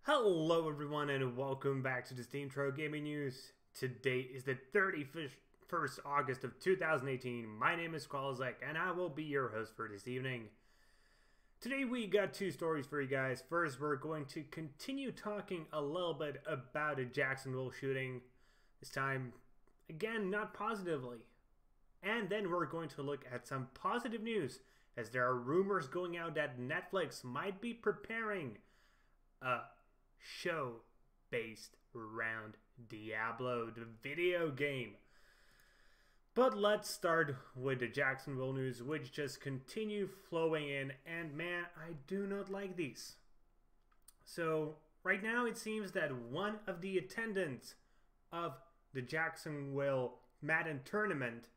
Hello everyone and welcome back to the SteemTrail Gaming News. Today is the 31st August of 2018. My name is Kralizec and I will be your host for this evening. Today we got two stories for you guys. First, we're going to continue talking a little bit about a Jacksonville shooting. This time, again, not positively. And then we're going to look at some positive news, as there are rumors going out that Netflix might be preparing a show based around Diablo, the video game. But let's start with the Jacksonville news, which just continue flowing in, and man, I do not like these. So right now it seems that one of the attendants of the Jacksonville Madden tournament,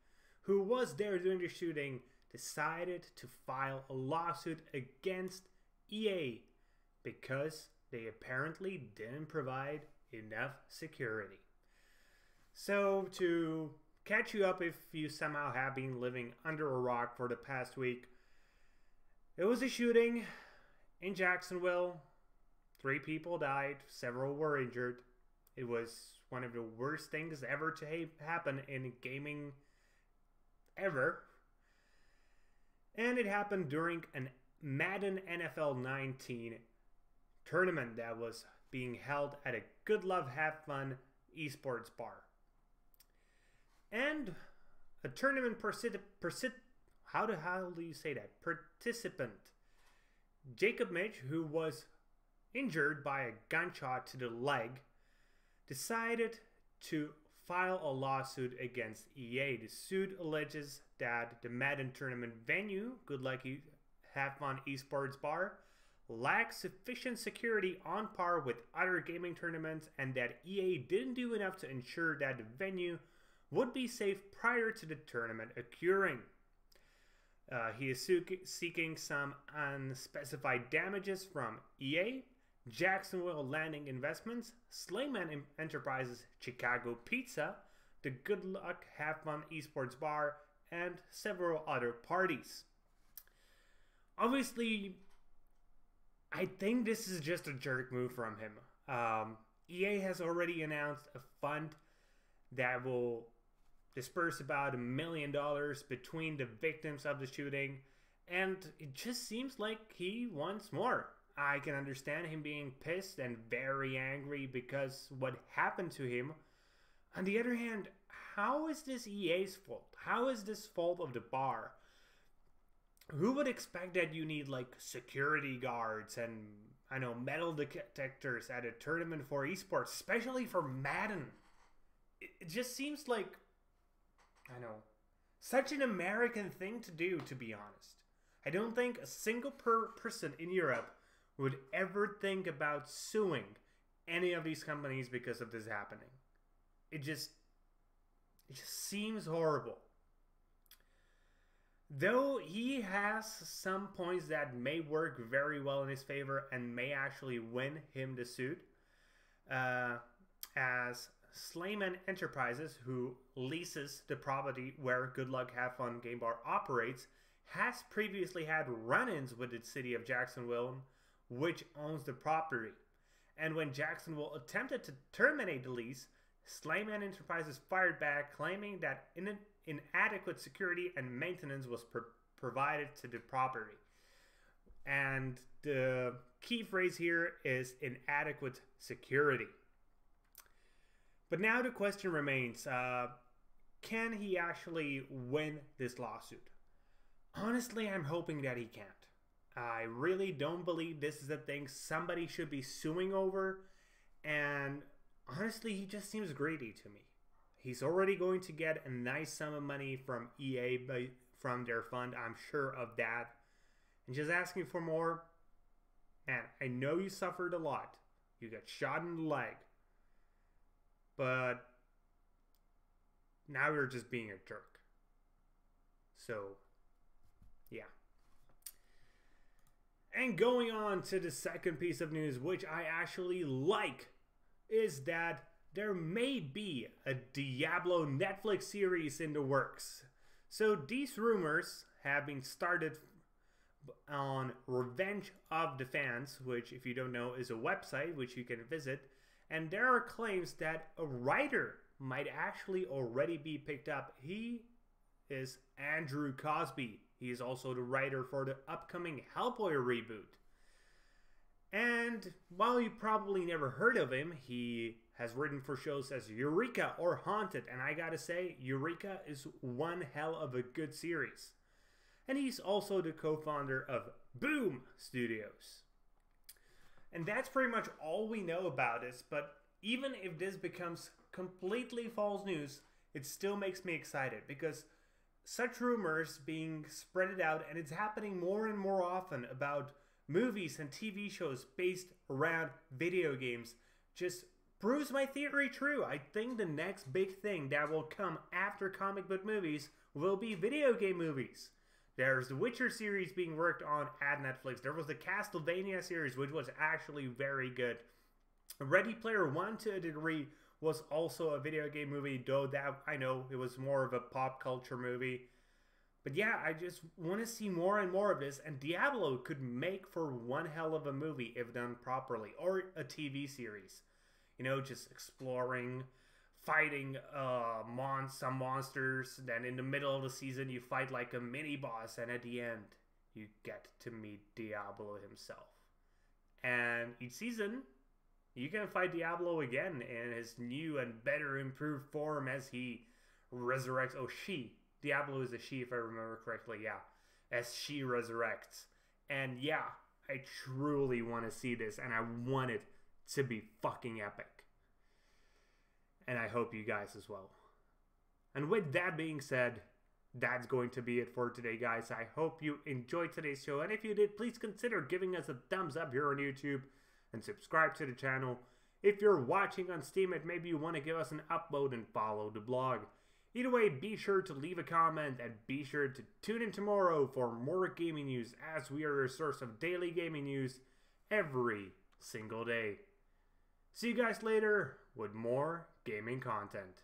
who was there during the shooting, decided to file a lawsuit against EA because they apparently didn't provide enough security. So to catch you up if you somehow have been living under a rock for the past week, it was a shooting in Jacksonville. 3 people died, several were injured. It was one of the worst things ever to happen in gaming ever. And it happened during an Madden NFL 19 tournament that was being held at a Good Love Have Fun esports bar. And a tournament participant, Jacob Mitch, who was injured by a gunshot to the leg, decided to file a lawsuit against EA. The suit alleges that the Madden tournament venue, Good Luck Have Fun esports bar, lacks sufficient security on par with other gaming tournaments, and that EA didn't do enough to ensure that the venue would be safe prior to the tournament occurring. He is seeking some unspecified damages from EA, Jacksonville Landing Investments, Slayman Enterprises Chicago Pizza, the Good Luck Have Fun esports bar, and several other parties. Obviously, I think this is just a jerk move from him. EA has already announced a fund that will disperse about $1 million between the victims of the shooting, and it just seems like he wants more. I can understand him being pissed and very angry because what happened to him. On the other hand, how is this EA's fault? How is this fault of the bar? Who would expect that you need like security guards and metal detectors at a tournament for esports, especially for Madden? It just seems like, such an American thing to do, to be honest. I don't think a single person in Europe would ever think about suing any of these companies because of this happening. It just seems horrible. Though he has some points that may work very well in his favor and may actually win him the suit, as Slayman Enterprises, who leases the property where Good Luck Have Fun Game Bar operates, has previously had run-ins with the city of Jacksonville, which owns the property. And when Jacksonville attempted to terminate the lease, Slayman Enterprises fired back, claiming that inadequate security and maintenance was provided to the property. And the key phrase here is inadequate security. But now the question remains, can he actually win this lawsuit? Honestly, I'm hoping that he can't. I really don't believe this is a thing somebody should be suing over, and honestly, he just seems greedy to me. He's already going to get a nice sum of money from EA from their fund, I'm sure of that. And just asking for more, man, I know you suffered a lot. You got shot in the leg. But now you're just being a jerk. So, yeah. And going on to the second piece of news, which I actually like, is that there may be a Diablo Netflix series in the works. So these rumors have been started on Revenge of the Fans, which, if you don't know, is a website which you can visit. And there are claims that a writer might actually already be picked up. He is Andrew Cosby. He is also the writer for the upcoming Hellboy reboot. And while you probably never heard of him, he has written for shows as Eureka or Haunted. And I gotta say, Eureka is one hell of a good series. And he's also the co-founder of Boom Studios. And that's pretty much all we know about this, but even if this becomes completely false news, it still makes me excited because such rumors being spread out, and it's happening more and more often about movies and TV shows based around video games, just proves my theory true. I think the next big thing that will come after comic book movies will be video game movies. There's the Witcher series being worked on at Netflix. There was the Castlevania series, which was actually very good. Ready Player One, to a degree, was also a video game movie, though that, I know, it was more of a pop culture movie. But yeah, I just want to see more and more of this, and Diablo could make for one hell of a movie if done properly, or a TV series. You know, just exploring, fighting some monsters, then in the middle of the season you fight like a mini-boss, and at the end you get to meet Diablo himself. And each season, you can fight Diablo again in his new and better improved form as he resurrects. Oh, she. Diablo is a she, if I remember correctly, yeah. As she resurrects. And yeah, I truly want to see this, and I want it to be fucking epic. And I hope you guys as well. And with that being said, that's going to be it for today, guys. I hope you enjoyed today's show, and if you did, please consider giving us a thumbs up here on YouTube and subscribe to the channel. If you're watching on Steam, and maybe you want to give us an upvote and follow the blog. Either way, be sure to leave a comment and be sure to tune in tomorrow for more gaming news, as we are your source of daily gaming news every single day. See you guys later with more gaming content.